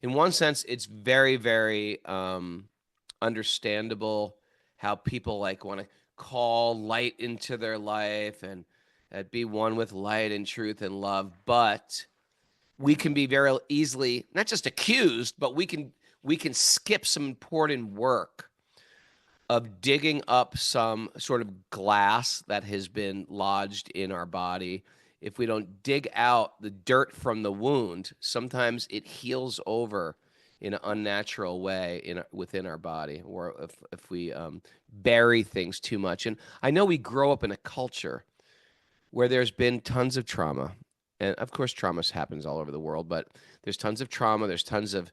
in one sense, it's very, very understandable how people like want to call light into their life and be one with light and truth and love. But we can be very easily not just accused, but we can skip some important work of digging up some sort of glass that has been lodged in our body. If we don't dig out the dirt from the wound, sometimes it heals over in an unnatural way within our body, or if we bury things too much. And I know we grow up in a culture where there's been tons of trauma. And of course, trauma happens all over the world, but there's tons of trauma. There's tons of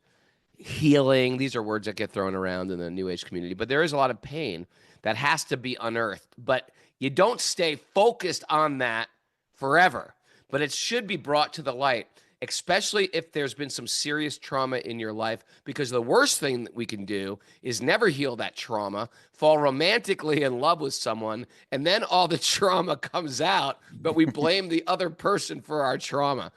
healing. These are words that get thrown around in the New Age community, but there is a lot of pain that has to be unearthed. But you don't stay focused on that forever, but it should be brought to the light, especially if there's been some serious trauma in your life, because the worst thing that we can do is never heal that trauma, fall romantically in love with someone, and then all the trauma comes out, but we blame the other person for our trauma.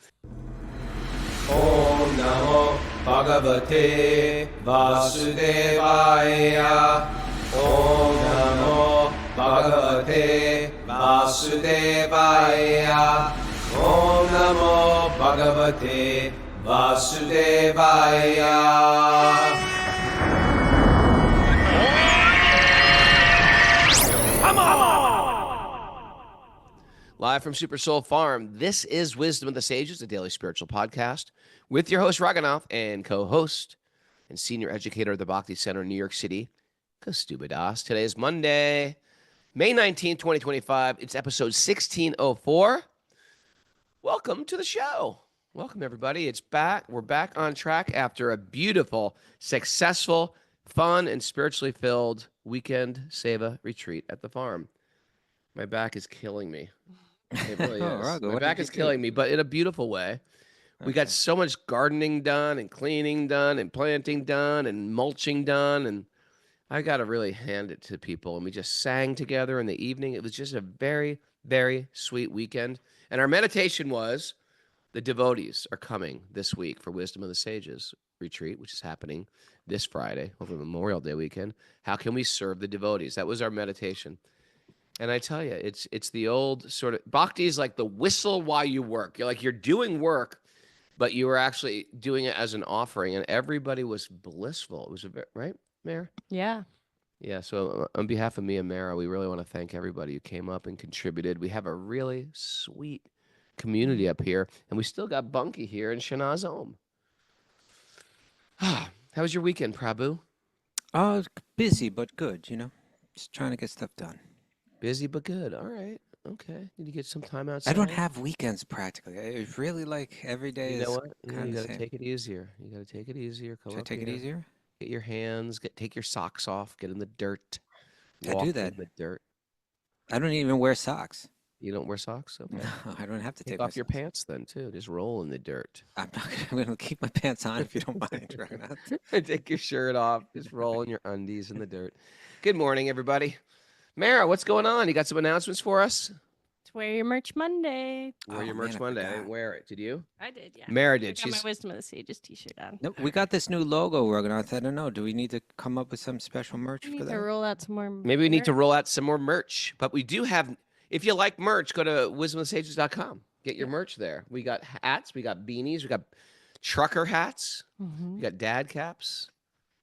Om Namo Bhagavate Vasudevaya. Om Namo Bhagavate Vasudevaya. Om Namo Bhagavate Vasudevaya. Live from Super Soul Farm, this is Wisdom of the Sages, a daily spiritual podcast with your host, Raghunath, and co-host and senior educator of the Bhakti Center in New York City, Kaustubha. Today is Monday, May 19th, 2025. It's episode 1604. Welcome to the show. Welcome, everybody. It's back. We're back on track after a beautiful, successful, fun, and spiritually filled weekend Seva retreat at the farm. My back is killing me. It really is. My back is killing me, but in a beautiful way. Okay. We got so much gardening done and cleaning done and planting done and mulching done. And I got to really hand it to people. And we just sang together in the evening. It was just a very, very sweet weekend. And our meditation was the devotees are coming this week for Wisdom of the Sages retreat, which is happening this Friday over Memorial Day weekend. How can we serve the devotees? That was our meditation. And I tell you, it's the old sort of bhakti is like the whistle while you work. You're doing work, but you were actually doing it as an offering, and everybody was blissful. It was right, Mara? Yeah. Yeah. So on behalf of me and Mara, we really want to thank everybody who came up and contributed. We have a really sweet community up here, and we still got Bunky here in Shanaz Om. How was your weekend, Prabhu? Oh, busy but good. Just trying to get stuff done. Busy but good. All right. Okay. Need to get some time outside. I don't have weekends practically. It's really like every day. You know what? You got to take it easier. You got to take it easier. Should I take it easier? Get your hands. Take your socks off. Get in the dirt. I do that. In the dirt. I don't even wear socks. You don't wear socks? Okay. No, I don't have to take off your pants then too. Just roll in the dirt. I'm going to keep my pants on if you don't mind. Take your shirt off. Just roll in your undies in the dirt. Good morning, everybody. Mara, what's going on? You got some announcements for us? To wear your merch Monday. Wear your merch Monday. I didn't wear it. Did you? I did, yeah. Mara did. I got my Wisdom of the Sages t-shirt on. Nope, we got this new logo, Raghunath. I don't know. Do we need to come up with some special merch We for need that? to roll out some more Maybe we need to roll out some more merch. But we do have, if you like merch, go to wisdomofthesages.com. Get your merch there. We got hats. We got beanies. We got trucker hats. Mm-hmm. We got dad caps.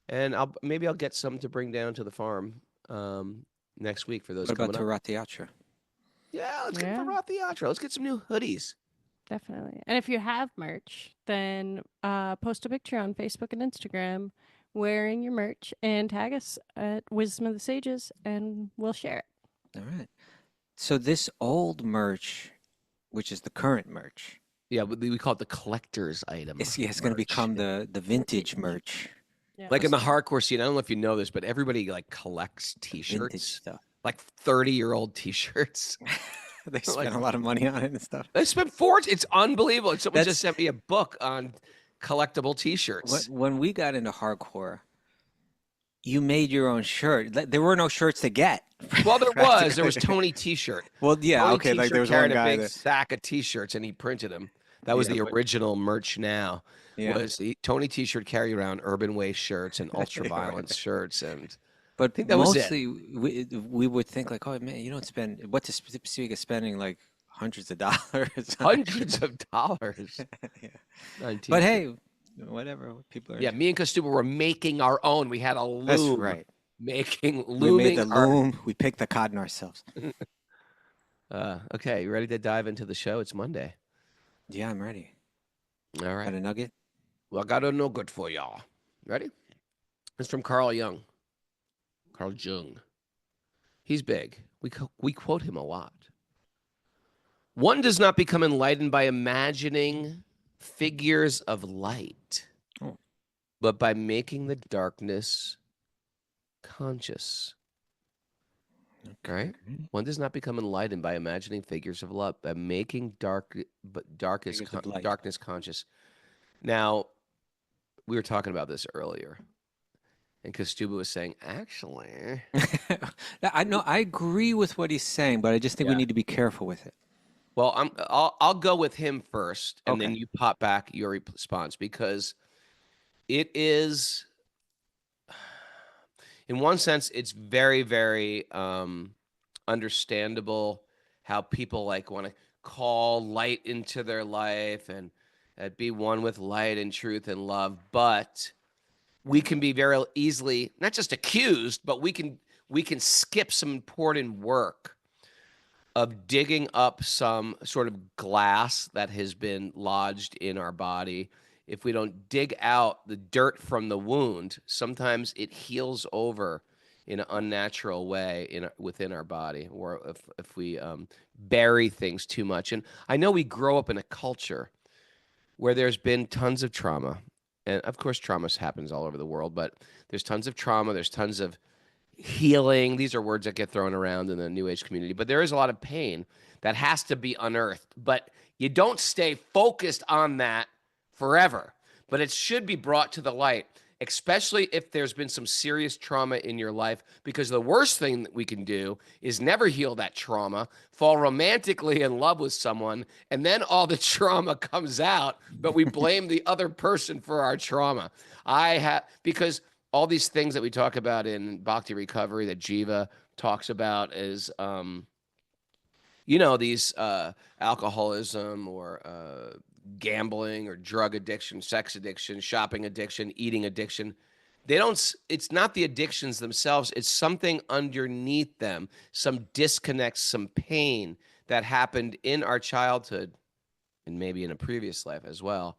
And maybe I'll get some to bring down to the farm next week for those What about coming up. Rath-yatra? Yeah, let's get for Rath-yatra. Let's get some new hoodies. Definitely. And if you have merch, then post a picture on Facebook and Instagram wearing your merch and tag us at Wisdom of the Sages and we'll share it. All right. So this old merch, which is the current merch. Yeah, we call it the collector's item. It's going to become the vintage merch. Yeah. Like in the hardcore scene, I don't know if you know this, but everybody like collects t-shirts. Vintage stuff. Like 30-year-old t-shirts. They spend a lot of money on it and stuff. They spent fortune. It's unbelievable. Someone just sent me a book on collectible t-shirts. When we got into hardcore, you made your own shirt. There were no shirts to get. Well, there was Tony T-shirt. Well, yeah, Tony okay. Like T-shirt there was one carried guy a big sack of t-shirts, and he printed them. That was Yeah, the but original merch now. yeah, Was the Tony T-shirt carry around Urban Way shirts and ultra violence right. shirts, and I But think that was it. mostly we would think like, oh man, you don't spend what to speak of spending like hundreds of dollars on a Hundreds shirt. of dollars Yeah. on But T-shirts. hey, whatever. People are Yeah, into. me and Kaustubha were making our own. We had a That's loom, right. making We made looming the our. loom. We picked the cotton ourselves. Okay, you ready to dive into the show? It's Monday. Yeah, I'm ready. All right. Got a nugget? Well, I got a nugget for y'all. Ready? It's from Carl Jung. Carl Jung. He's big. We quote him a lot. One does not become enlightened by imagining figures of light, Oh, but by making the darkness conscious. okay. Right? One does not become enlightened by imagining figures of love, by making Figures of light. darkness conscious. Now, we were talking about this earlier, and Kaustubha was saying, actually, I know. I agree with what he's saying, but I just think we yeah. need to be careful with it. Well, I'll go with him first, and then Okay. you pop back your response because it is, in one sense, it's very, very understandable how people like want to call light into their life and be one with light and truth and love, but we can be very easily not just accused, but we can skip some important work of digging up some sort of glass that has been lodged in our body. If we don't dig out the dirt from the wound, sometimes it heals over in an unnatural way within our body, or if we bury things too much. And I know we grow up in a culture where there's been tons of trauma, and of course, trauma happens all over the world, but there's tons of trauma. There's tons of healing. These are words that get thrown around in the New Age community, but there is a lot of pain that has to be unearthed. But you don't stay focused on that forever, but it should be brought to the light, especially if there's been some serious trauma in your life, because the worst thing that we can do is never heal that trauma, fall romantically in love with someone, and then all the trauma comes out, but we blame the other person for our trauma. Because all these things that we talk about in bhakti recovery that Jiva talks about is, these alcoholism or gambling or drug addiction, sex addiction, shopping addiction, eating addiction. It's not the addictions themselves. It's something underneath them, some disconnect, some pain that happened in our childhood and maybe in a previous life as well,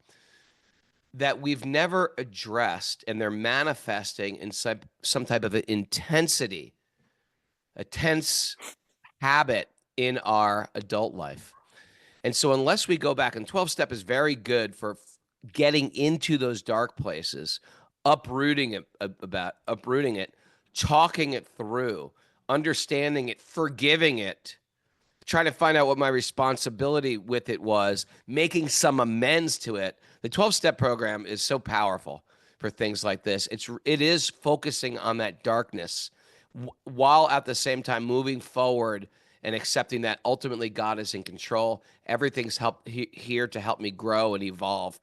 that we've never addressed, and they're manifesting in some type of an intensity, a tense habit in our adult life. And so unless we go back, and 12-step is very good for getting into those dark places, uprooting it, talking it through, understanding it, forgiving it, trying to find out what my responsibility with it was, making some amends to it. The 12-step program is so powerful for things like this. It is focusing on that darkness while at the same time moving forward and accepting that ultimately God is in control. Everything's here to help me grow and evolve.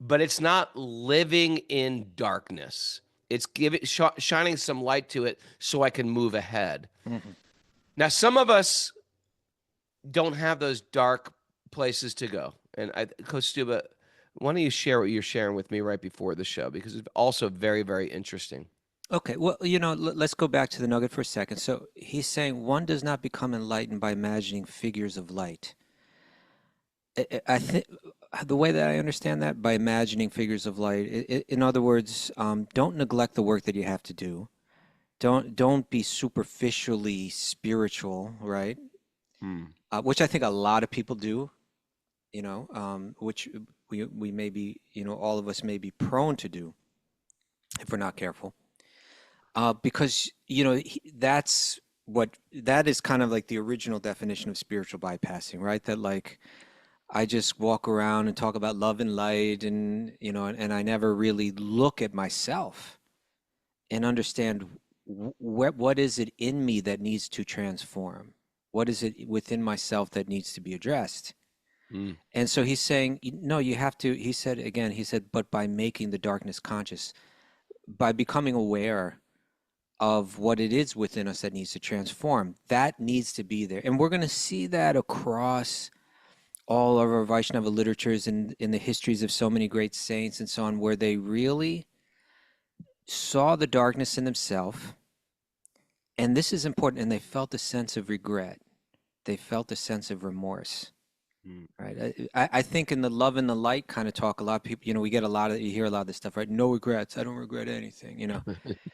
But it's not living in darkness. It's shining some light to it so I can move ahead. Mm-hmm. Now, some of us don't have those dark places to go. And Kaustubha, why don't you share what you're sharing with me right before the show? Because it's also very, very interesting. Okay, well, let's go back to the nugget for a second. So he's saying one does not become enlightened by imagining figures of light. I think the way that I understand that, by imagining figures of light, in other words, don't neglect the work that you have to do. Don't be superficially spiritual, right? Which I think a lot of people do, which we may be, all of us may be prone to do if we're not careful. Because that is kind of like the original definition of spiritual bypassing, right? That like I just walk around and talk about love and light, and and I never really look at myself and understand what is it in me that needs to transform. What is it within myself that needs to be addressed? Mm. And so he's saying, no, you have to, he said, again, he said, but by making the darkness conscious, by becoming aware of what it is within us that needs to transform, that needs to be there. And we're going to see that across all of our Vaishnava literatures and in the histories of so many great saints and so on, where they really saw the darkness in themselves. And this is important. And they felt a sense of regret. They felt a sense of remorse. Right. I think in the love and the light kind of talk, a lot of people, you know, we get a lot of, you hear a lot of this stuff, right? No regrets. I don't regret anything, you know.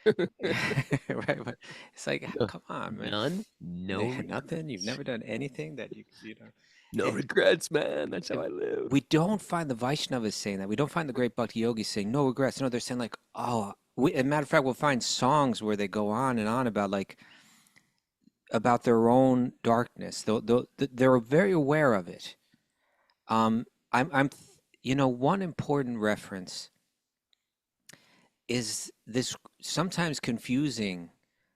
Right. But it's like, come on, man. None? No. Nothing. You've never done anything that you know. No regrets, man. That's how I live. We don't find the Vaishnavas saying that. We don't find the great bhakti-yogis saying no regrets. No, they're saying like, oh, as a matter of fact, we'll find songs where they go on and on about like, about their own darkness. They're very aware of it. You know, one important reference is this sometimes confusing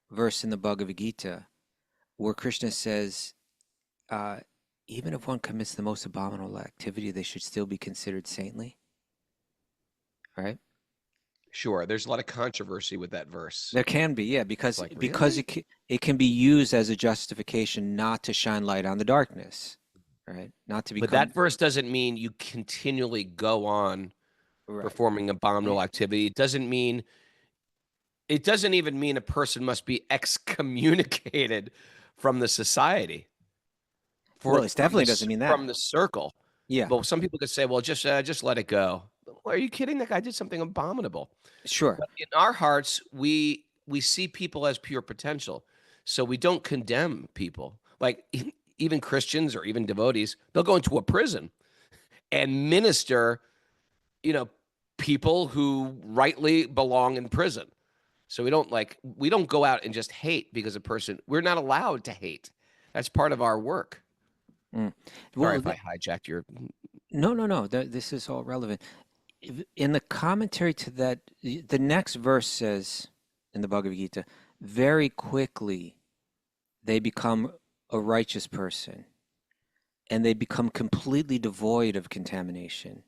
verse in the Bhagavad Gita where Krishna says, even if one commits the most abominable activity, they should still be considered saintly. Right? Sure. There's a lot of controversy with that verse. There can be, yeah, because Like, because really? it can be used as a justification not to shine light on the darkness, right? Not to become. But that verse doesn't mean you continually go on Right. performing abominable activity. It doesn't even mean a person must be excommunicated from the society. Well, it definitely doesn't mean that. From the circle. Yeah. But some people could say, well, just let it go. Are you kidding? That guy did something abominable. Sure. But in our hearts, we see people as pure potential. So we don't condemn people. Like even Christians or even devotees, they'll go into a prison and minister, you know, people who rightly belong in prison. So we don't go out and just hate because we're not allowed to hate. That's part of our work. Well, Sorry if I hijacked your. No. This is all relevant. In the commentary to that, the next verse says in the Bhagavad Gita, very quickly they become a righteous person and they become completely devoid of contamination.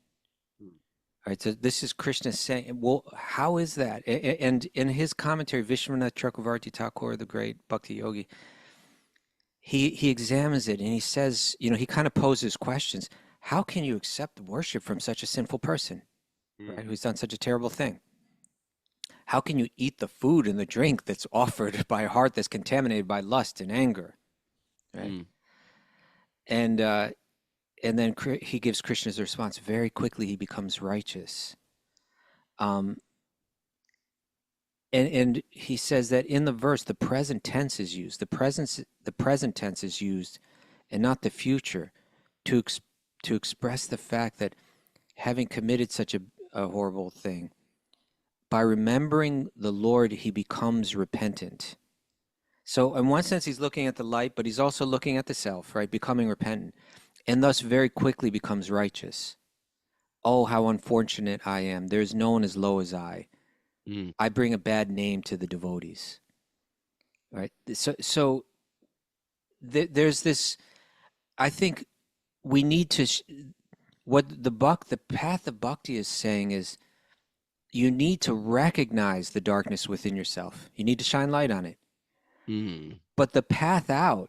All right, so this is Krishna saying, well, how is that? And in his commentary, Vishwanath Chakravarti Thakur, the great bhakti yogi, he examines it and he says, you know, he kind of poses questions. How can you accept worship from such a sinful person, right, who's done such a terrible thing? How can you eat the food and the drink that's offered by a heart that's contaminated by lust and anger, right? And then he gives Krishna's response. Very quickly, he becomes righteous. And he says that in the verse, the present tense is used. The present tense is used, and not the future, to express the fact that having committed such a horrible thing, by remembering the Lord, he becomes repentant. So in one sense, he's looking at the light, but he's also looking at the self, right? Becoming repentant, and thus very quickly becomes righteous. Oh, how unfortunate I am. There's no one as low as I. I bring a bad name to the devotees, right? So there's this, I think we need to, what the path of bhakti is saying is, you need to recognize the darkness within yourself. You need to shine light on it. But the path out,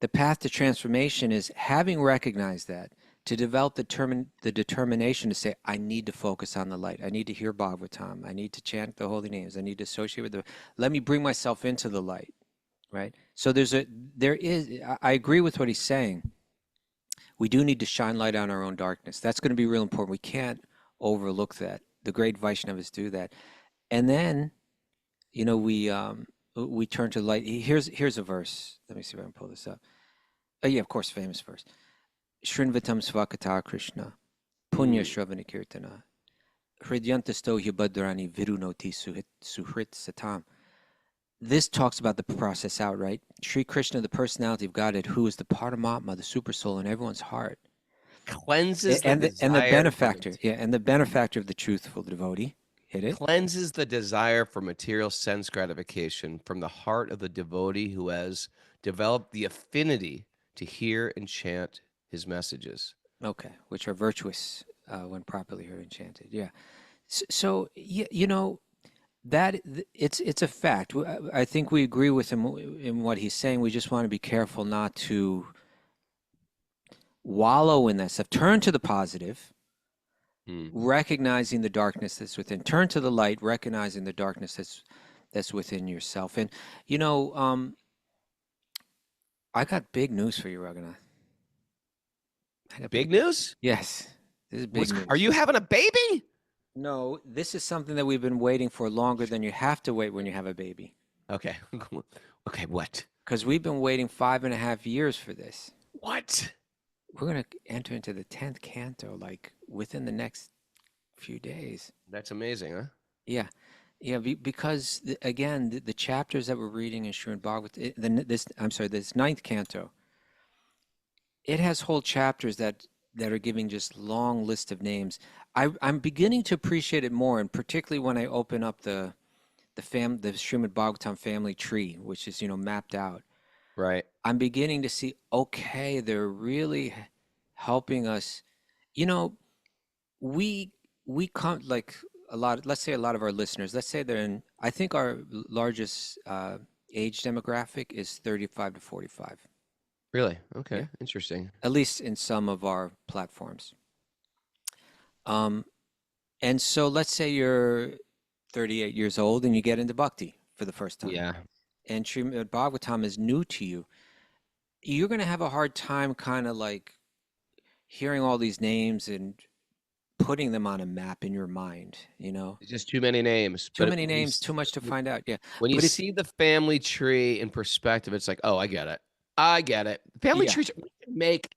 the path to transformation is having recognized that, to develop the determination to say, I need to focus on the light. I need to hear Bhagavatam. I need to chant the holy names. I need to associate with let me bring myself into the light, right? So I agree with what he's saying. We do need to shine light on our own darkness. That's going to be real important. We can't overlook that. The great Vaishnavas do that. And then, you know, we turn to light. Here's a verse. Let me see if I can pull this up. Oh yeah, of course, famous verse. Shrinvatam svakata Krishna, punya shravana kirtana, hridyantasto yabhadrani virunoti suhrit satam. This talks about the process out, right? Sri Krishna, the personality of Godhead, who is the Paramatma, the super soul in everyone's heart. Cleanses and the benefactor, and the benefactor of the truthful devotee. Hit it. Cleanses the desire for material sense gratification from the heart of the devotee who has developed the affinity to hear and chant his messages. Okay, which are virtuous when properly heard and chanted. Yeah. So, you know, it's a fact. I think we agree with him in what he's saying. We just want to be careful not to wallow in that stuff. Turn to the positive, recognizing the darkness that's within. Turn to the light, recognizing the darkness that's within yourself. And you know, I got big news for you, Raghunath. Big news? Yes, this is big news. Are you having a baby? No, this is something that we've been waiting for longer than you have to wait when you have a baby. Okay. Okay, what? Because we've been waiting 5.5 years for this. What? We're going to enter into the 10th Canto, like, within the next few days. That's amazing, huh? Yeah. Yeah, because, again, the chapters that we're reading in Srimad Bhagavatam, this Ninth Canto, it has whole chapters that are giving just long list of names. I'm beginning to appreciate it more, and particularly when I open up the Srimad Bhagavatam family tree, which is, mapped out. Right. I'm beginning to see, okay, they're really helping us. We come, like, let's say a lot of our listeners, let's say they're in, I think our largest age demographic is 35 to 45. Really? Okay. Yeah. Interesting. At least in some of our platforms. And so let's say you're 38 years old and you get into bhakti for the first time. Yeah. And Srimad Bhagavatam is new to you. You're going to have a hard time kind of like hearing all these names and putting them on a map in your mind, It's just too many names. Too many names, too much to find out. Yeah. When you see the family tree in perspective, it's like, oh, I get it. I get it. Family trees, we could make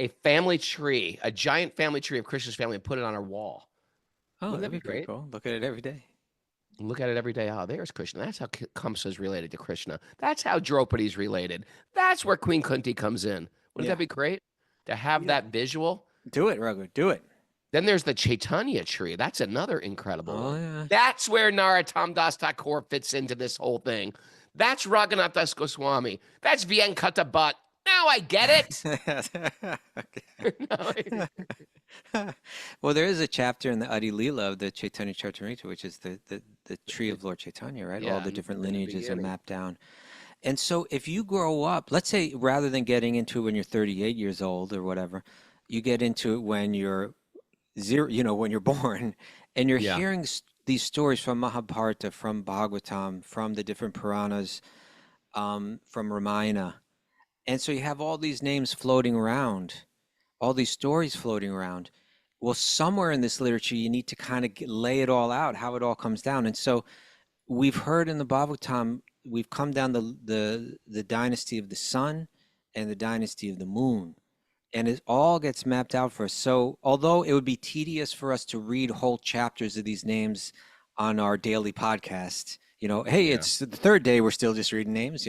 a family tree, a giant family tree of Krishna's family, and put it on our wall. Oh, Wouldn't that'd that be be great? cool. Look at it every day. Look at it every day. Oh, there's Krishna. That's how Kamsa is related to Krishna. That's how Draupadi's related. That's where Queen Kunti comes in. Wouldn't that be great to have that visual? Do it, Raghu. Do it. Then there's the Chaitanya tree. That's another incredible one. Yeah. That's where Narottam Das Thakur fits into this whole thing. That's Raghunath Das Goswami. That's Venkata Bhatt. Now I get it. Well, there is a chapter in the Adi Leela of the Chaitanya Charitamrita, which is the tree of Lord Chaitanya, right? Yeah, all the different in the lineages are beginning. mapped down. And so if you grow up, let's say rather than getting into it when you're 38 years old or whatever, you get into it when you're when you're born, and you're hearing these stories from Mahabharata, from Bhagavatam, from the different Puranas, from Ramayana. And so you have all these names floating around, all these stories floating around. Well, somewhere in this literature, you need to kind of lay it all out, how it all comes down. And so we've heard in the Bhagavatam, we've come down the dynasty of the sun and the dynasty of the moon. And it all gets mapped out for us. So although it would be tedious for us to read whole chapters of these names on our daily podcast, hey, it's the third day, we're still just reading names,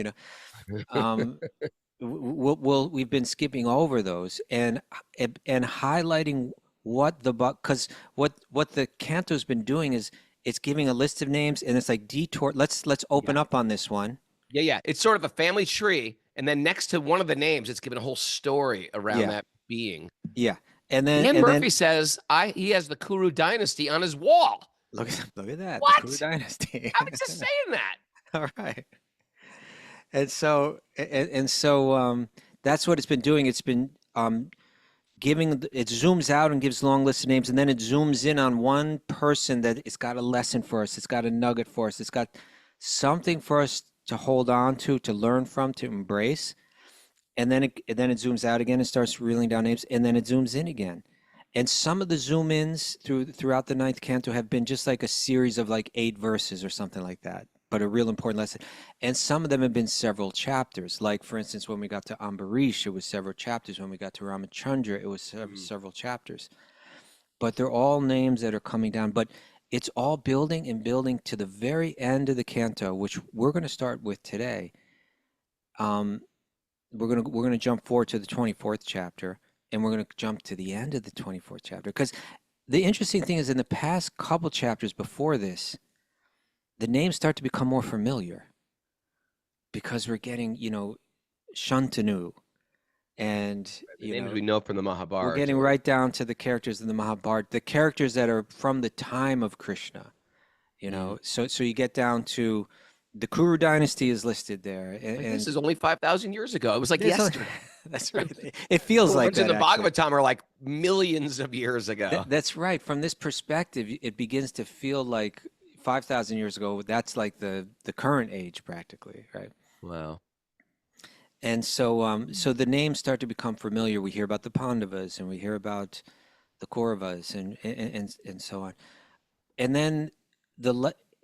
we've been skipping over those and highlighting because what the canto's been doing is it's giving a list of names and it's like detour. Let's open up on this one. Yeah. It's sort of a family tree. And then next to one of the names, it's given a whole story around that being. Yeah. And then Dan Murphy says he has the Kuru dynasty on his wall. Look at that. What? The Kuru dynasty. I was just saying that. All right. And so that's what it's been doing. It's been it zooms out and gives long lists of names, and then it zooms in on one person that it's got a lesson for us. It's got a nugget for us. It's got something for us to hold on to learn from, to embrace. And then it zooms out again and starts reeling down names, and then it zooms in again. And some of the zoom ins throughout the Ninth Canto have been just like a series of like 8 verses or something like that, but a real important lesson. And some of them have been several chapters. Like, for instance, when we got to Ambarish, it was several chapters. When we got to Ramachandra, it was several chapters. But they're all names that are coming down. But it's all building and building to the very end of the canto, which we're going to start with today. We're going to jump forward to the 24th chapter, and we're going to jump to the end of the 24th chapter. Because the interesting thing is, in the past couple chapters before this, the names start to become more familiar because we're getting, Shantanu And, The you names know, we know from the Mahabharata. we're getting or- right down to the characters in the Mahabharata, the characters that are from the time of Krishna, you know. So you get down to the Kuru dynasty is listed there. Like, And this is only 5,000 years ago. It was like there's a- yesterday. that's right. It feels The like ones in that, the actually. Bhagavatam are like millions of years ago. That's right. From this perspective, it begins to feel like 5,000 years ago, that's like the current age practically, right? Wow. And so the names start to become familiar. We hear about the Pandavas and we hear about the Kauravas and so on. And then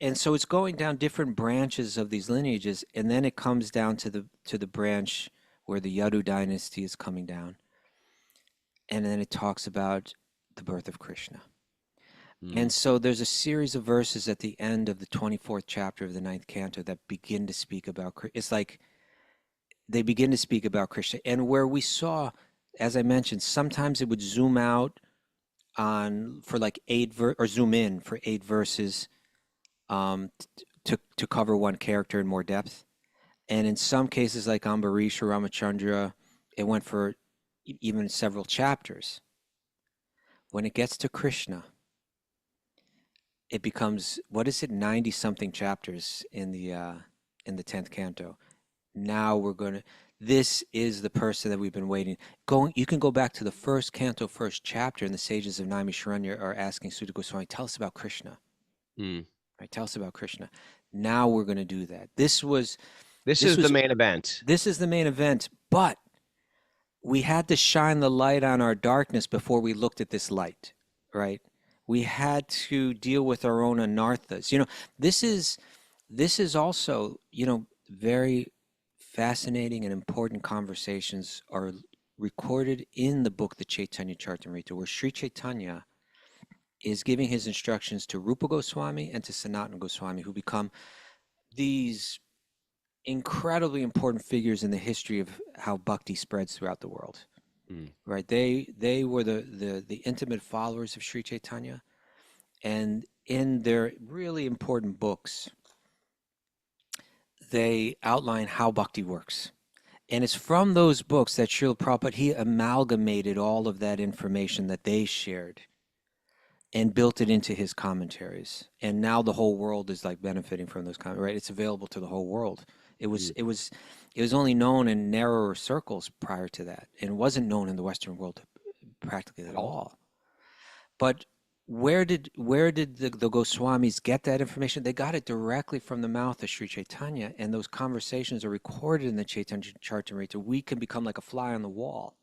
and so it's going down different branches of these lineages, and then it comes down to the branch where the Yadu dynasty is coming down. And then it talks about the birth of Krishna. And so there's a series of verses at the end of the 24th chapter of the Ninth Canto that begin to speak about, it's like they begin to speak about Krishna. And where we saw, as I mentioned, sometimes it would zoom out for like or zoom in for 8 verses to cover one character in more depth. And in some cases, like Ambarish or Ramachandra, it went for even several chapters. When it gets to Krishna, it becomes, 90-something chapters in the 10th canto. Now this is the person that we've been waiting. You can go back to the first canto, first chapter, and the sages of Naimisharanya are asking Sutta Goswami, tell us about Krishna. Right, tell us about Krishna. Now we're going to do that. This is the main event. This is the main event, but we had to shine the light on our darkness before we looked at this light, right? We had to deal with our own anarthas. You know, this is also, you know, very fascinating and important conversations are recorded in the book, the Chaitanya Charitamrita, where Sri Chaitanya is giving his instructions to Rupa Goswami and to Sanatana Goswami, who become these incredibly important figures in the history of how bhakti spreads throughout the world. Right? They were the intimate followers of Sri Chaitanya, and in their really important books, they outline how bhakti works. And it's from those books that Srila Prabhupada, he amalgamated all of that information that they shared and built it into his commentaries. And now the whole world is like benefiting from those commentaries, right? It's available to the whole world. It was only known in narrower circles prior to that, and it wasn't known in the Western world practically at all. But where did the Goswamis get that information? They got it directly from the mouth of Sri Chaitanya, and those conversations are recorded in the Chaitanya Charitamrita. We can become like a fly on the wall.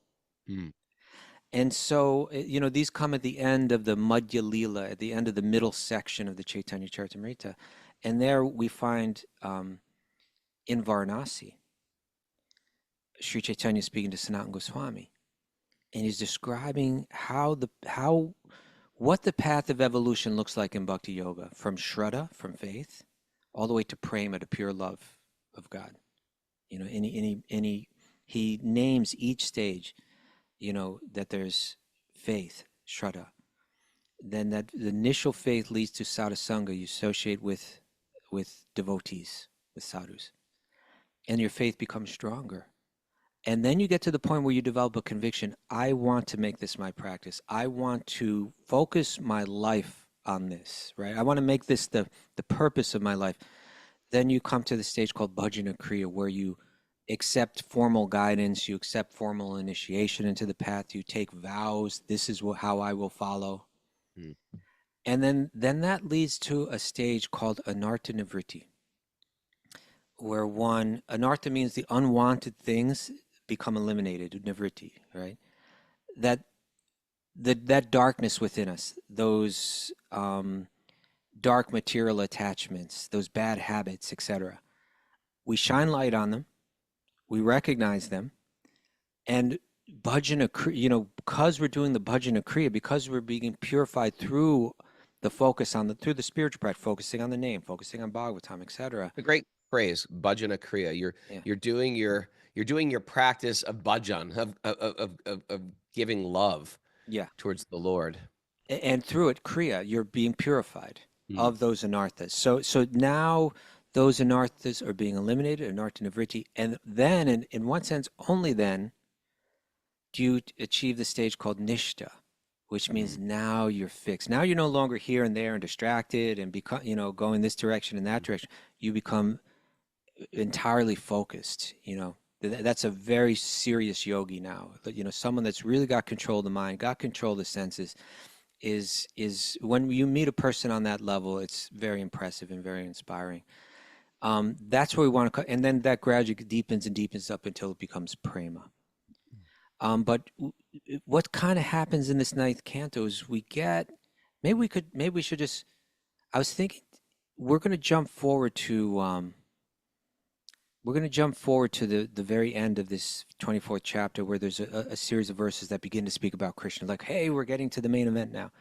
And so, you know, these come at the end of the Madhya Lila, at the end of the middle section of the Chaitanya Charitamrita. And there we find in Varanasi, Sri Chaitanya speaking to Sanatana Goswami. And he's describing what the path of evolution looks like in bhakti yoga, from shraddha, from faith, all the way to prema, to pure love of God. You know, he names each stage, you know, that there's faith, shraddha. Then that the initial faith leads to sadhusanga. You associate with devotees, with sadhus. And your faith becomes stronger. And then you get to the point where you develop a conviction. I want to make this my practice. I want to focus my life on this, right? I want to make this the purpose of my life. Then you come to the stage called Bhajana-kriyā, where you accept formal guidance, you accept formal initiation into the path, you take vows, this is how I will follow. And then that leads to a stage called anartha-nivṛtti, where anartha means the unwanted things become eliminated, nivṛtti, right? That darkness within us, those dark material attachments, those bad habits, etc. We shine light on them, we recognize them, and bhajana-kriyā, you know, because we're doing the bhajana-kriyā, because we're being purified through the focus through the spiritual practice, focusing on the name, focusing on Bhagavatam, etc. A great phrase, Bhajana-kriyā. You're doing your practice of bhajan, of giving love towards the Lord. And through it, kriya, you're being purified of those anarthas. So now those anarthas are being eliminated, anartha-nivṛtti, and then, in one sense, only then, you achieve the stage called nishta, which means now you're fixed. Now you're no longer here and there and distracted and become, going this direction and that direction. You become entirely focused. That's a very serious yogi now. Someone that's really got control of the mind, got control of the senses, is when you meet a person on that level, it's very impressive and very inspiring. That's where we want to, and then that gradually deepens and deepens up until it becomes prema. But what kind of happens in this ninth canto is maybe we should just, I was thinking we're going to jump forward to the very end of this 24th chapter, where there's a series of verses that begin to speak about Krishna, like, hey, we're getting to the main event now.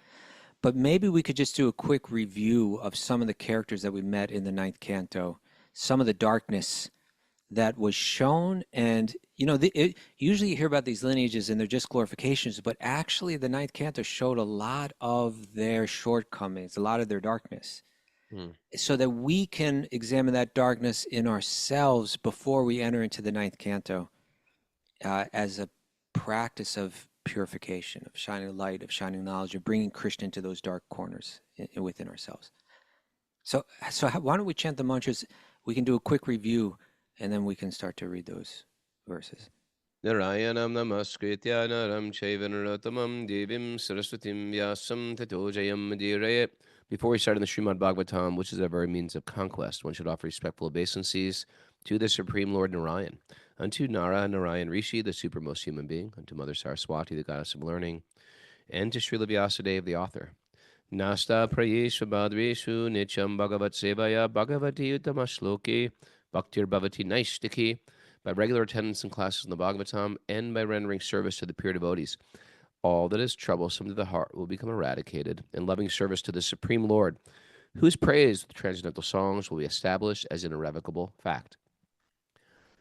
But maybe we could just do a quick review of some of the characters that we met in the ninth canto, some of the darkness that was shown. And usually you hear about these lineages and they're just glorifications, but actually the ninth canto showed a lot of their shortcomings, a lot of their darkness, so that we can examine that darkness in ourselves before we enter into the ninth canto, as a practice of purification, of shining light, of shining knowledge, of bringing Krishna into those dark corners within ourselves. So why don't we chant the mantras? We can do a quick review, and then we can start to read those verses. Narayanam namaskritya naram chaiva narottamam devim saraswatim vyasam tato jayam madhiraye. Before we start in the Srimad Bhagavatam, which is our very means of conquest, one should offer respectful obeisances to the Supreme Lord Narayan, unto Nara Narayan Rishi, the supermost human being, unto Mother Saraswati, the goddess of learning, and to Srila Vyasadeva, the author. Nasta prayeshu badreshu nityam bhagavat sevaya bhagavati uttama shloki bhaktir bhavati naishtiki. By regular attendance in classes in the Bhagavatam and by rendering service to the pure devotees, all that is troublesome to the heart will become eradicated, and loving service to the Supreme Lord, whose praise with transcendental songs will be established as an irrevocable fact.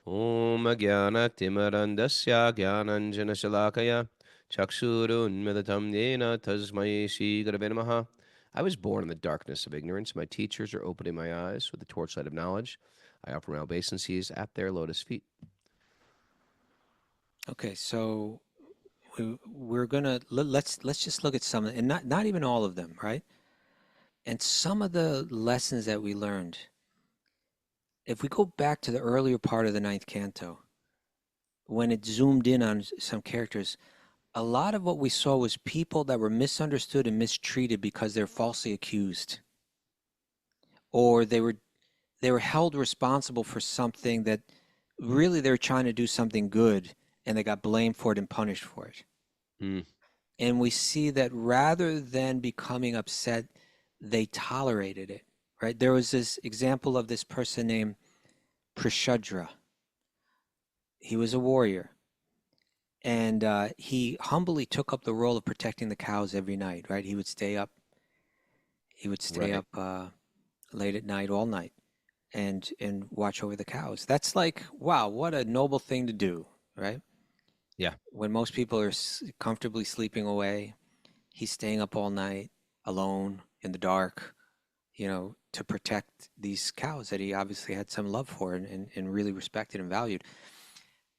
Om Jnana Timarandasya Jnananjana Shalakaya Chakshurun Midatam Yena Tasmai Shri Gurave Namaha. I was born in the darkness of ignorance. My teachers are opening my eyes with the torchlight of knowledge. I offer my obeisances at their lotus feet. Okay, so we're gonna let's just look at some, and not even all of them, right? And some of the lessons that we learned. If we go back to the earlier part of the ninth canto, when it zoomed in on some characters, a lot of what we saw was people that were misunderstood and mistreated because they're falsely accused, or they were held responsible for something that really they were trying to do something good, and they got blamed for it and punished for it. And we see that rather than becoming upset, they tolerated it, right? There was this example of this person named Prashadra. He was a warrior, and he humbly took up the role of protecting the cows every night, right? He would stay up late at night, all night, and watch over the cows. That's like, wow, what a noble thing to do, right? Yeah. When most people are comfortably sleeping away, he's staying up all night alone in the dark, to protect these cows that he obviously had some love for and really respected and valued.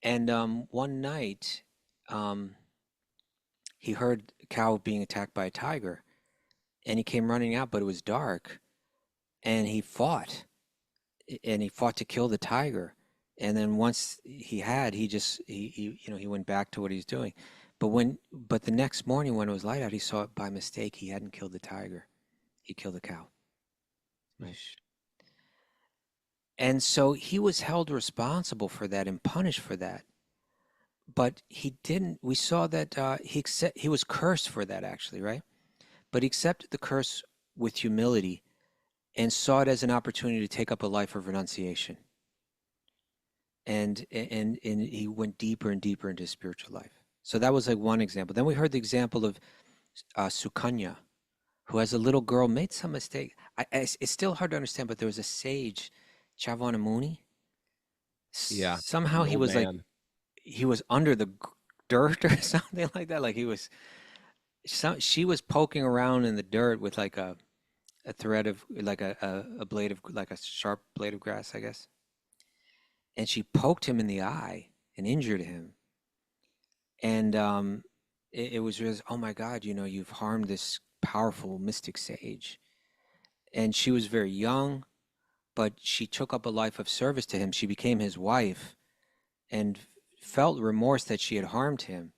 And one night, he heard a cow being attacked by a tiger, and he came running out, but it was dark, and he fought to kill the tiger. And then once he went back to what he's doing. But the next morning when it was light out, he saw it by mistake. He hadn't killed the tiger. He killed the cow. Right. And so he was held responsible for that and punished for that. But he didn't. We saw that he was cursed for that, actually, right? But he accepted the curse with humility and saw it as an opportunity to take up a life of renunciation. And he went deeper and deeper into his spiritual life. So that was like one example. Then we heard the example of Sukanya, who as a little girl made some mistake. It's still hard to understand, but there was a sage, Chavana Muni. Yeah. Somehow he was like, he was under the dirt or something like that. Like she was poking around in the dirt with like a thread of, like a blade of, like a sharp blade of grass, I guess. And she poked him in the eye and injured him. And it was just, oh my God, you've harmed this powerful mystic sage. And she was very young, but she took up a life of service to him. She became his wife and felt remorse that she had harmed him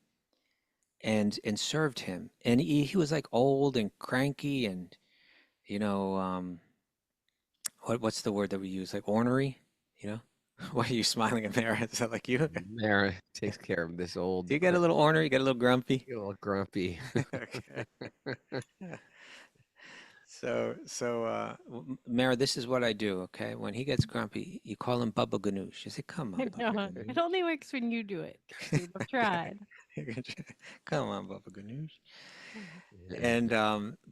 and served him. And he was like old and cranky and, what's the word that we use? Like ornery, you know? Why are you smiling at Mara? Is that like you? Mara takes care of this old. Do you get a little ornery? You get a little grumpy? A little grumpy. Okay. Mara, this is what I do, okay? When he gets grumpy, you call him Bubba Ganoush. You say, come on, Bubba No, it Ganoush. only works when you do it. I've tried. Come on, Bubba Ganoush. And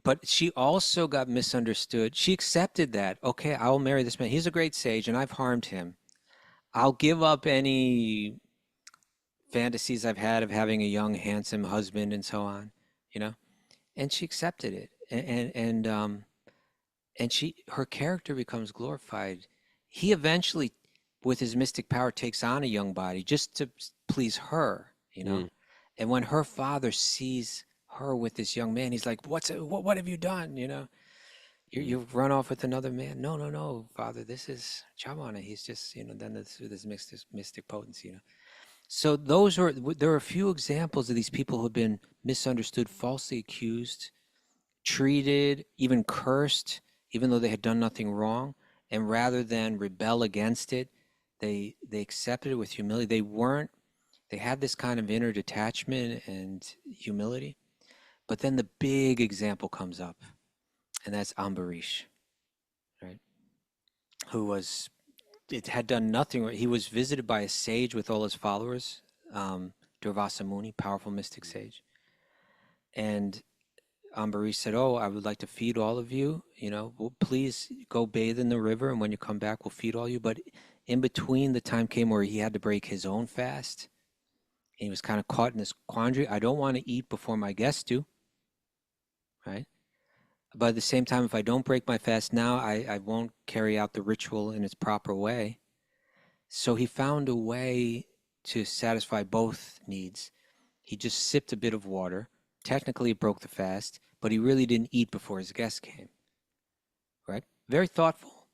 but she also got misunderstood. She accepted that, okay, I will marry this man. He's a great sage and I've harmed him. I'll give up any fantasies I've had of having a young, handsome husband and so on, And she accepted it. And her character becomes glorified. He eventually, with his mystic power, takes on a young body just to please her, And when her father sees her with this young man, he's like, what have you done? You've run off with another man. No, father, this is Chavana. He's just, then this mystic potency, So there are a few examples of these people who have been misunderstood, falsely accused, treated, even cursed, even though they had done nothing wrong. And rather than rebel against it, they accepted it with humility. They had this kind of inner detachment and humility. But then the big example comes up, and that's Ambarish, right? It had done nothing. He was visited by a sage with all his followers, Durvasa Muni, powerful mystic sage. And Ambarish said, oh, I would like to feed all of you. Please go bathe in the river, and when you come back, we'll feed all you. But in between, the time came where he had to break his own fast. And he was kind of caught in this quandary. I don't want to eat before my guests do, right? But at the same time, if I don't break my fast now, I won't carry out the ritual in its proper way. So he found a way to satisfy both needs. He just sipped a bit of water. Technically, it broke the fast, but he really didn't eat before his guests came, right? Very thoughtful,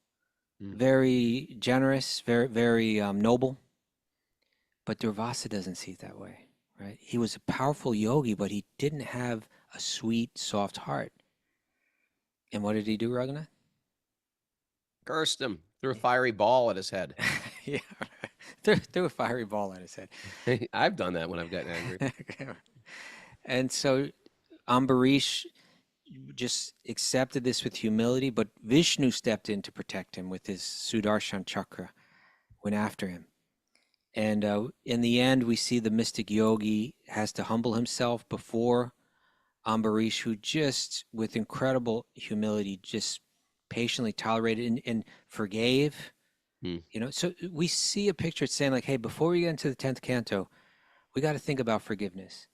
very generous, very, very noble. But Durvasa doesn't see it that way, right? He was a powerful yogi, but he didn't have a sweet, soft heart. And what did he do, Raghunath? Cursed him. Threw a fiery ball at his head. Yeah, threw a fiery ball at his head. I've done that when I've gotten angry. And so Ambarish just accepted this with humility, but Vishnu stepped in to protect him with his Sudarshan chakra, went after him. And in the end, we see the mystic yogi has to humble himself before Ambarish, who just, with incredible humility, just patiently tolerated and forgave. So we see a picture saying like, hey, before we get into the 10th canto, we got to think about forgiveness.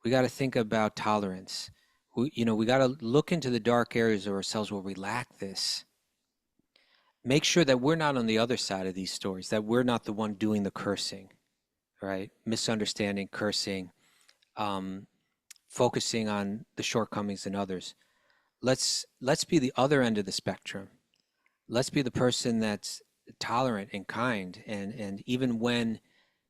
We got to think about tolerance. We got to look into the dark areas of ourselves where we lack this. Make sure that we're not on the other side of these stories, that we're not the one doing the cursing, right? Misunderstanding, cursing, focusing on the shortcomings in others. Let's be the other end of the spectrum. Let's be the person that's tolerant and kind, and even when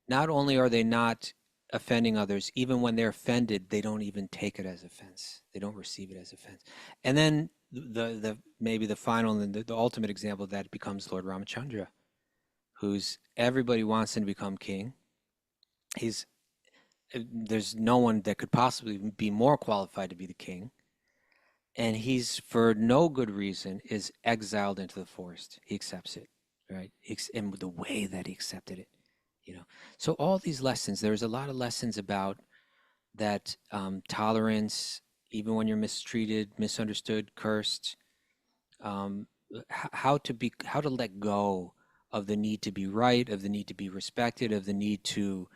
not only are they not offending others, even when they're offended, they don't even take it as offense. They don't receive it as offense. And then the maybe the final and the ultimate example of that becomes Lord Ramachandra, who's everybody wants him to become king. There's no one that could possibly be more qualified to be the king. And he's, for no good reason, is exiled into the forest. He accepts it, right? And the way that he accepted it, So all these lessons, there's a lot of lessons about that tolerance, even when you're mistreated, misunderstood, cursed, how to let go of the need to be right, of the need to be respected, of the need to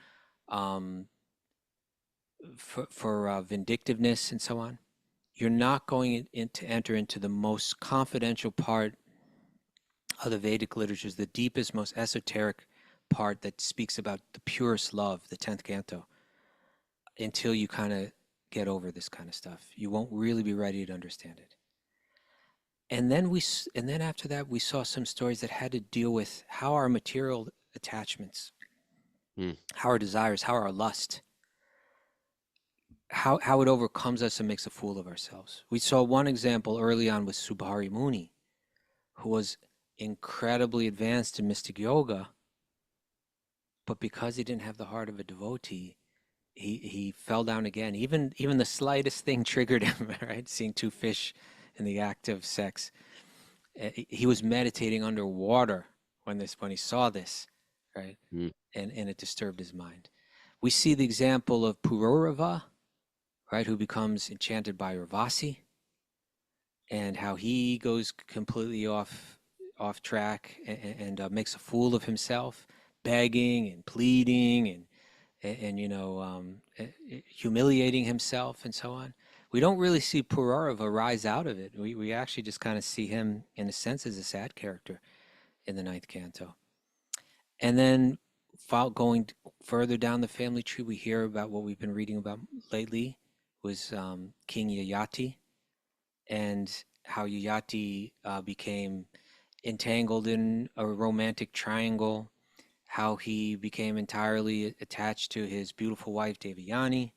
for vindictiveness and so on. You're not going to enter into the most confidential part of the Vedic literatures, the deepest, most esoteric part that speaks about the purest love, the 10th canto. until you kind of get over this kind of stuff. You won't really be ready to understand it. And then after that, we saw some stories that had to deal with how our material attachments, how our desires, how our lust, how it overcomes us and makes a fool of ourselves. We saw one example early on with Subhari Muni, who was incredibly advanced in mystic yoga, but because he didn't have the heart of a devotee, he fell down again. Even the slightest thing triggered him, right? Seeing two fish in the act of sex. He was meditating underwater when he saw this, right? And it disturbed his mind. We see the example of Pururava, right, who becomes enchanted by Urvasi, and how he goes completely off track and makes a fool of himself, begging and pleading and humiliating himself and so on. We don't really see Pururava rise out of it. We actually just kind of see him, in a sense, as a sad character in the Ninth Canto. And then going further down the family tree, we hear about what we've been reading about lately was King Yayati, and how Yayati became entangled in a romantic triangle, how he became entirely attached to his beautiful wife Devayani,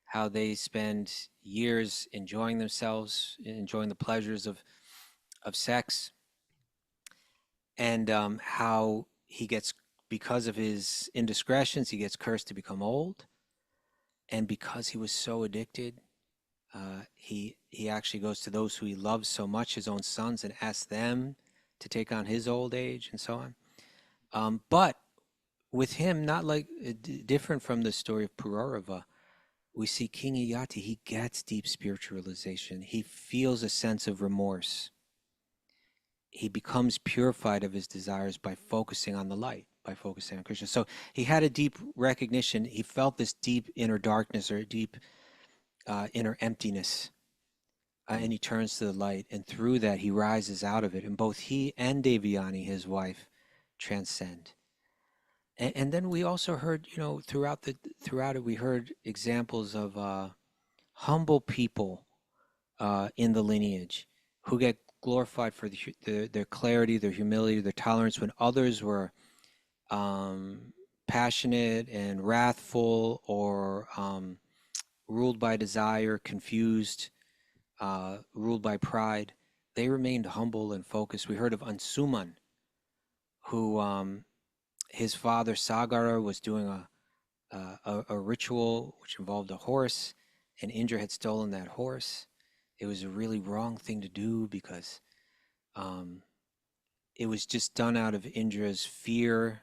how they spend years enjoying themselves, enjoying the pleasures of sex, and how he gets, because of his indiscretions, he gets cursed to become old. And because he was so addicted, he actually goes to those who he loves so much, his own sons, and asks them to take on his old age and so on. But with him, not like different from the story of Pururava, we see King Yayati, he gets deep spiritualization. He feels a sense of remorse. He becomes purified of his desires by focusing on the light, by focusing on Krishna. So he had a deep recognition. He felt this deep inner darkness or deep inner emptiness. And he turns to the light. And through that, he rises out of it. And both he and Devayani, his wife, transcend. And then we also heard, throughout it, we heard examples of humble people in the lineage who get glorified for their clarity, their humility, their tolerance, when others were passionate and wrathful or ruled by desire, confused, ruled by pride. They remained humble and focused. We heard of Ansuman, who his father Sagara was doing a ritual which involved a horse, and Indra had stolen that horse. It was a really wrong thing to do because it was just done out of Indra's fear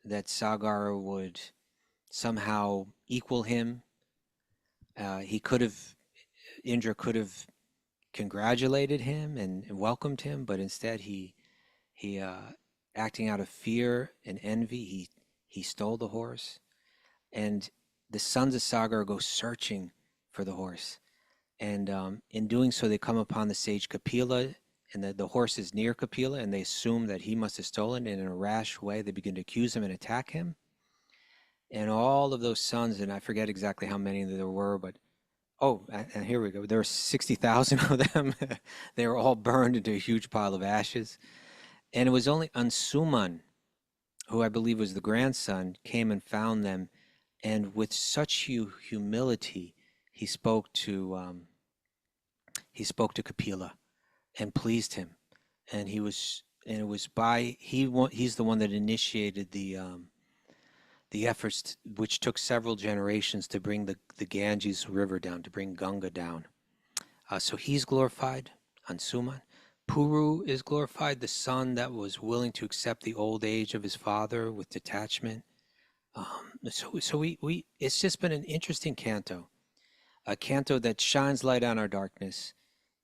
that Sagara would somehow equal him. Indra could have congratulated him and welcomed him, but instead he acting out of fear and envy, he stole the horse. And the sons of Sagara go searching for the horse. And in doing so, they come upon the sage Kapila, and the horse is near Kapila, and they assume that he must have stolen it. And in a rash way, they begin to accuse him and attack him. And all of those sons, and I forget exactly how many there were, but and here we go. There were 60,000 of them. They were all burned into a huge pile of ashes. And it was only Ansuman, who I believe was the grandson, came and found them. And with such humility, he spoke to Kapila and pleased him. And he's the one that initiated the efforts, which took several generations to bring the Ganges River down, to bring Ganga down. So he's glorified, Ansuman. Puru is glorified, the son that was willing to accept the old age of his father with detachment. So we it's just been an interesting canto, a canto that shines light on our darkness,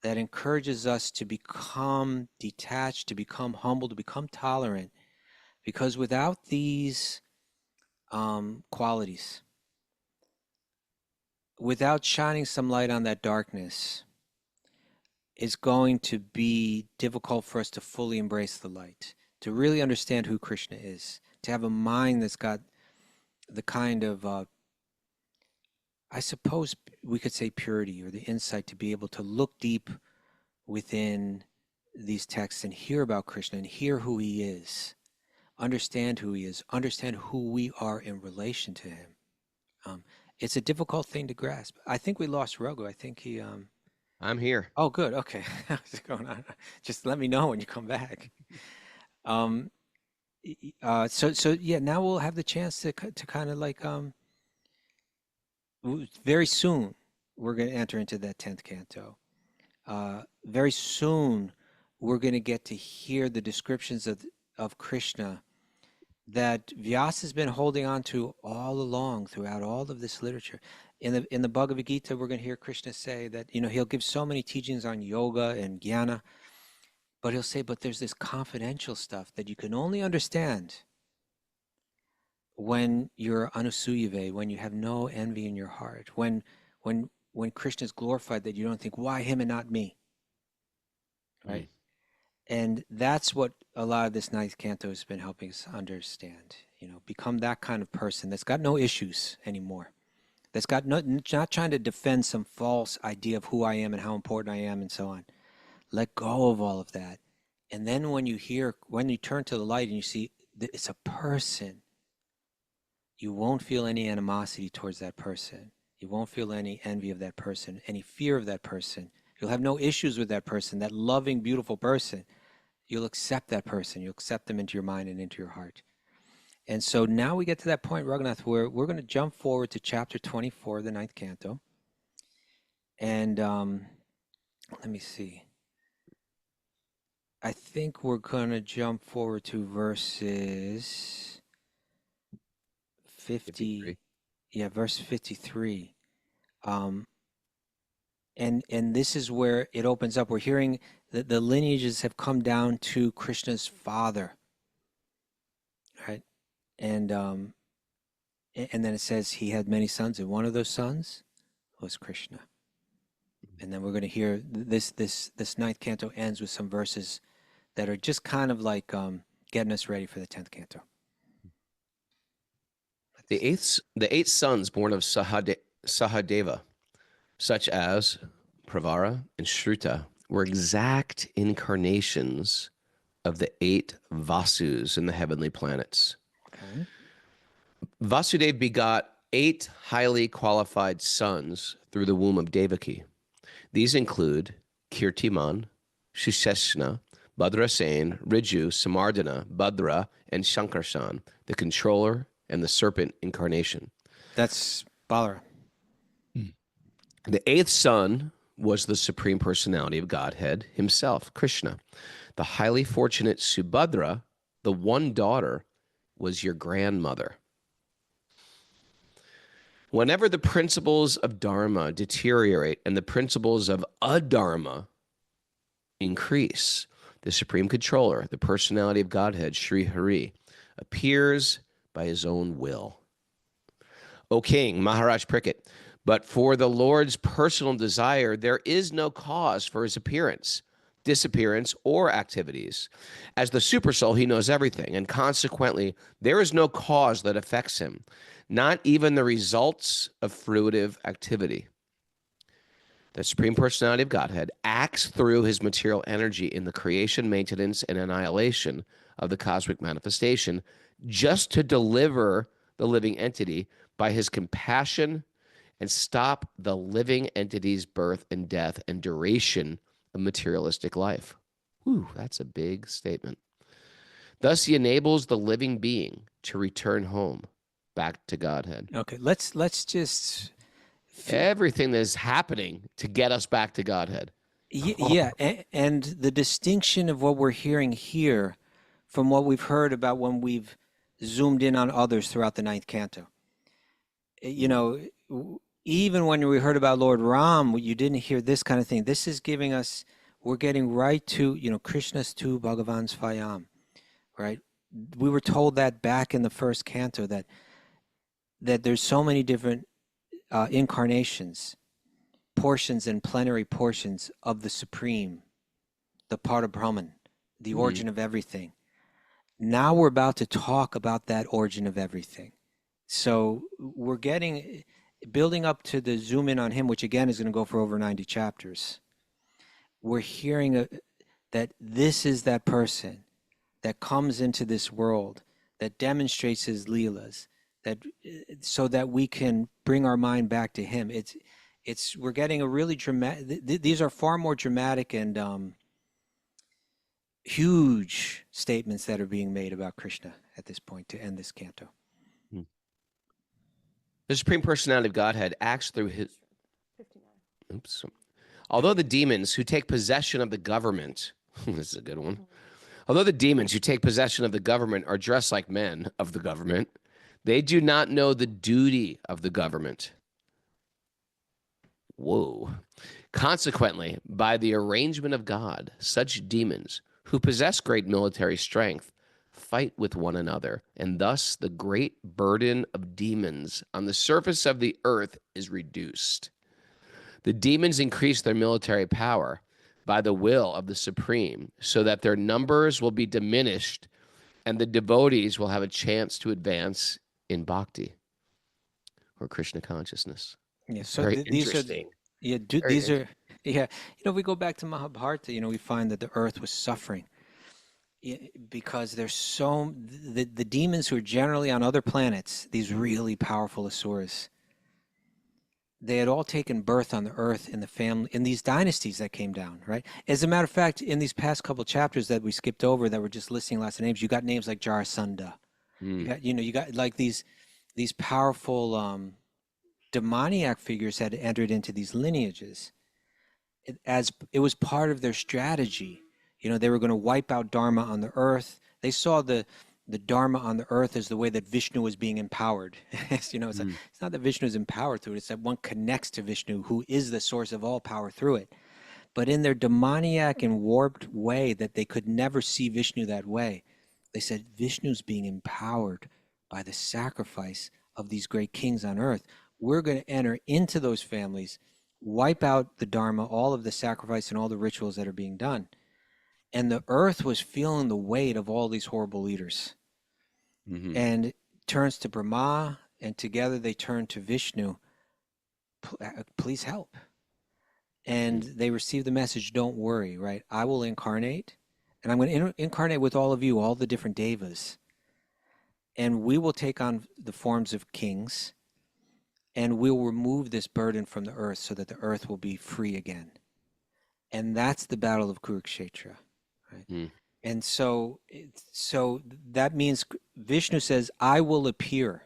that encourages us to become detached, to become humble, to become tolerant, because without these qualities, without shining some light on that darkness, it's going to be difficult for us to fully embrace the light, to really understand who Krishna is, to have a mind that's got the kind of I suppose we could say purity, or the insight to be able to look deep within these texts and hear about Krishna and hear who he is, understand who he is, understand who we are in relation to him. It's a difficult thing to grasp. I think we lost Raghu. I think he... I'm here. Oh, good. Okay. How's it going on? Just let me know when you come back. So yeah, now we'll have the chance to kind of like, very soon we're going to enter into that 10th canto. Very soon we're going to get to hear the descriptions of Krishna that Vyasa has been holding on to all along throughout all of this literature. In the Bhagavad Gita, we're going to hear Krishna say that, he'll give so many teachings on yoga and jnana, but he'll say, but there's this confidential stuff that you can only understand when you're anusuyave, when you have no envy in your heart, when Krishna is glorified, that you don't think, why him and not me, right? And that's what a lot of this Ninth Canto has been helping us understand. Become that kind of person that's got no issues anymore, that's got not trying to defend some false idea of who I am and how important I am and so on. Let go of all of that. And then when you turn to the light and you see that it's a person, you won't feel any animosity towards that person. You won't feel any envy of that person, any fear of that person. You'll have no issues with that person, that loving, beautiful person. You'll accept that person. You'll accept them into your mind and into your heart. And so now we get to that point, Raghunath, where we're going to jump forward to chapter 24 of the Ninth Canto. And let me see. I think we're going to jump forward to verses 53. Yeah, verse 53. And this is where it opens up. We're hearing that the lineages have come down to Krishna's father, right? And then it says he had many sons, and one of those sons was Krishna. And then we're going to hear this Ninth Canto ends with some verses that are just kind of like getting us ready for the 10th Canto. The eight sons born of Sahadeva, such as Pravara and Shruta, were exact incarnations of the 8 Vasus in the heavenly planets. Okay. Vasudeva begot 8 highly qualified sons through the womb of Devaki. These include Kirtiman, Susheshna, Bhadrasen, Riju, Samardana, Bhadra, and Shankarsan, the controller and the serpent incarnation. That's Balara. The 8th son was the Supreme Personality of Godhead himself, Krishna. The highly fortunate Subhadra, the one daughter, was your grandmother. Whenever the principles of Dharma deteriorate and the principles of adharma increase, the Supreme Controller, the Personality of Godhead, Sri Hari, appears by his own will. O King, Maharaj Pritchett, but for the Lord's personal desire, there is no cause for his appearance, disappearance, or activities. As the Supersoul, he knows everything, and consequently, there is no cause that affects him, not even the results of fruitive activity. The Supreme Personality of Godhead acts through his material energy in the creation, maintenance, and annihilation of the cosmic manifestation, just to deliver the living entity by his compassion and stop the living entity's birth and death and duration of materialistic life. Whew, that's a big statement. Thus, he enables the living being to return home, back to Godhead. Okay, let's just... Everything that is happening to get us back to Godhead. Yeah, and the distinction of what we're hearing here from what we've heard about when we've zoomed in on others throughout the Ninth Canto. Even when we heard about Lord Ram, you didn't hear this kind of thing. This is giving us, we're getting right to, Krishna's tu Bhagavan Svayam, right? We were told that back in the first canto that there's so many different incarnations, portions and plenary portions of the Supreme, the part of Brahman, the origin of everything. Now we're about to talk about that origin of everything. So we're getting, building up to the zoom in on him, which again is going to go for over 90 chapters. We're hearing that this is that person that comes into this world, that demonstrates his leelas, that so that we can bring our mind back to him. We're getting a really dramatic. These are far more dramatic and huge statements that are being made about Krishna at this point to end this canto. The Supreme Personality of Godhead acts through his. Oops. Although the demons who take possession of the government, this is a good one. Although the demons who take possession of the government are dressed like men of the government, they do not know the duty of the government. Whoa. Consequently, by the arrangement of God, such demons who possess great military strength fight with one another, and thus the great burden of demons on the surface of the earth is reduced. The demons increase their military power by the will of the Supreme, so that their numbers will be diminished and the devotees will have a chance to advance in bhakti or Krishna consciousness. Yeah, so Very these are interesting. these are yeah. If we go back to Mahabharata, we find that the earth was suffering because there's the demons who are generally on other planets, these really powerful asuras. They had all taken birth on the earth in the family, in these dynasties that came down, right? As a matter of fact, in these past couple chapters that we skipped over that were just listing lots of names, you got names like Jarasandha. You got like these powerful demoniac figures had entered into these lineages. As it was part of their strategy. They were going to wipe out Dharma on the earth. They saw the Dharma on the earth as the way that Vishnu was being empowered. It's not that Vishnu is empowered through it. It's that one connects to Vishnu, who is the source of all power through it. But in their demoniac and warped way that they could never see Vishnu that way, they said Vishnu's being empowered by the sacrifice of these great kings on earth. We're going to enter into those families, wipe out the Dharma, all of the sacrifice and all the rituals that are being done. And the earth was feeling the weight of all these horrible leaders. And turns to Brahma, and together they turn to Vishnu. Please help. And they receive the message, don't worry, right? I will incarnate, and I'm going to incarnate with all of you, all the different devas. And we will take on the forms of kings, and we'll remove this burden from the earth so that the earth will be free again. And that's the battle of Kurukshetra. Right? And so that means Vishnu says, I will appear.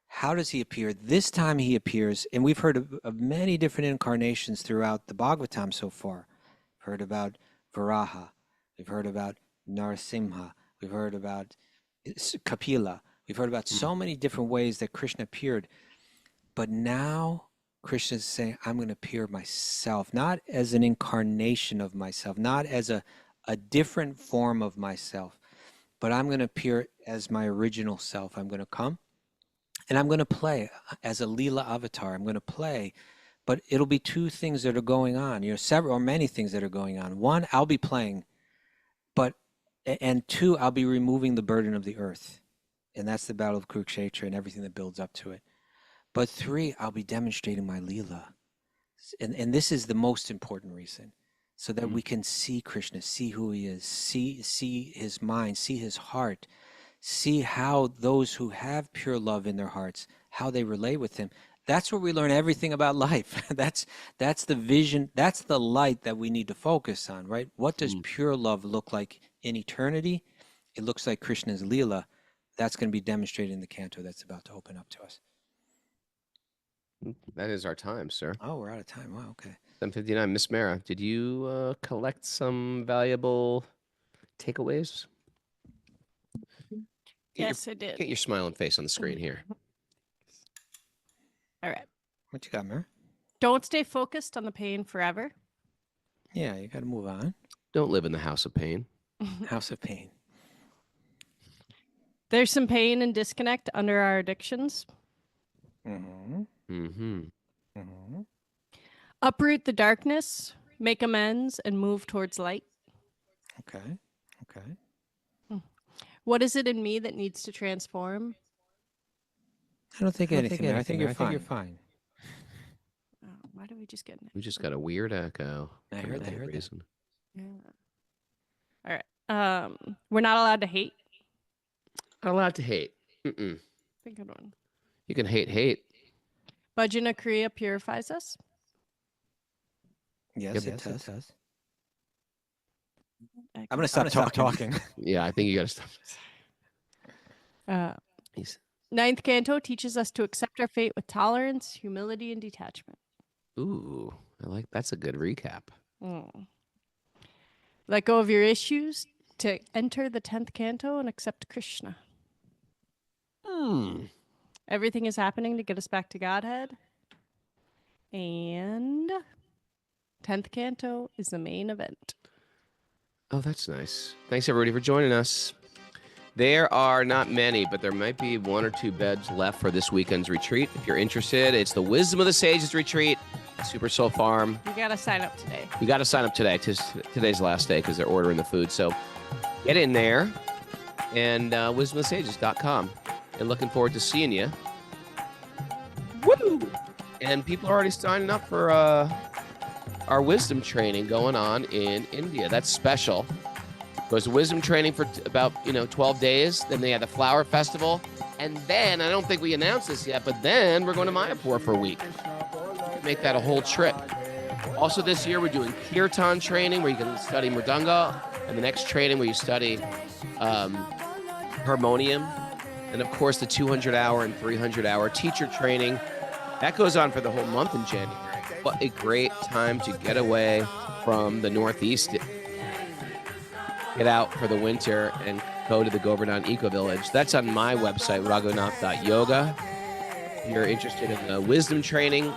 How does he appear? This time he appears, and we've heard of many different incarnations throughout the Bhagavatam so far. We've heard about Varaha. We've heard about Narasimha. We've heard about Kapila. We've heard about so many different ways that Krishna appeared. But now Krishna is saying, I'm going to appear myself, not as an incarnation of myself, not as a different form of myself, but I'm going to appear as my original self. I'm going to come and I'm going to play as a Leela avatar. I'm going to play, but it'll be two things that are going on, several or many things that are going on. One, I'll be playing, and two, I'll be removing the burden of the earth. And that's the battle of Kurukshetra and everything that builds up to it. But three, I'll be demonstrating my Leela. And this is the most important reason. So that we can see Krishna, see who he is, see his mind, see his heart, see how those who have pure love in their hearts, how they relate with him. That's where we learn everything about life. That's the vision, that's the light that we need to focus on, right? What does pure love look like in eternity? It looks like Krishna's Leela. That's going to be demonstrated in the canto that's about to open up to us. That is our time, sir. Oh, we're out of time. Wow, okay. 7:59. Miss Mara, did you collect some valuable takeaways? Yes, I did. Get your smiling face on the screen here. All right. What you got, Mara? Don't stay focused on the pain forever. Yeah, you got to move on. Don't live in the house of pain. House of pain. There's some pain and disconnect under our addictions. Uproot the darkness, make amends, and move towards light. Okay. What is it in me that needs to transform? I don't think anything. I think you're fine. Oh, why do we just get an We just got a weird echo. I for heard no that. reason. Yeah. All right. We're not allowed to hate. Not allowed to hate. Mm-mm. Think good one. You can hate. Bhajana-kriyā purifies us. Yes, Yep, it does. I'm I'm gonna stop talking. Yeah, I think you got to stop. He's- Ninth Canto teaches us to accept our fate with tolerance, humility, and detachment. Ooh, that's a good recap. Let go of your issues to enter the 10th Canto and accept Krishna. Everything is happening to get us back to Godhead. And 10th Canto is the main event. Oh, that's nice. Thanks, everybody, for joining us. There are not many, but there might be 1 or 2 beds left for this weekend's retreat. If you're interested, it's the Wisdom of the Sages retreat at Super Soul Farm. You got to sign up today. You got to sign up today. Today's the last day because they're ordering the food. So get in there and wisdomofthesages.com. And looking forward to seeing you. Woo! And people are already signing up for our wisdom training going on in India. That's special. Goes to wisdom training for about 12 days. Then they had the flower festival. And then, I don't think we announced this yet, but then we're going to Mayapur for a week. You can make that a whole trip. Also this year, we're doing kirtan training where you can study mridanga. And the next training where you study harmonium. And of course, the 200-hour and 300-hour teacher training. That goes on for the whole month in January. What a great time to get away from the Northeast. Get out for the winter and go to the Govardhan Eco Village. That's on my website, raghunath.yoga. If you're interested in the wisdom training,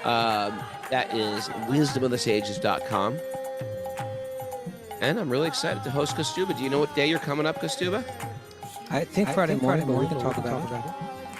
that is wisdomofthesages.com. And I'm really excited to host Kaustubha. Do you know what day you're coming up, Kaustubha? I think Friday morning, but we can talk about it.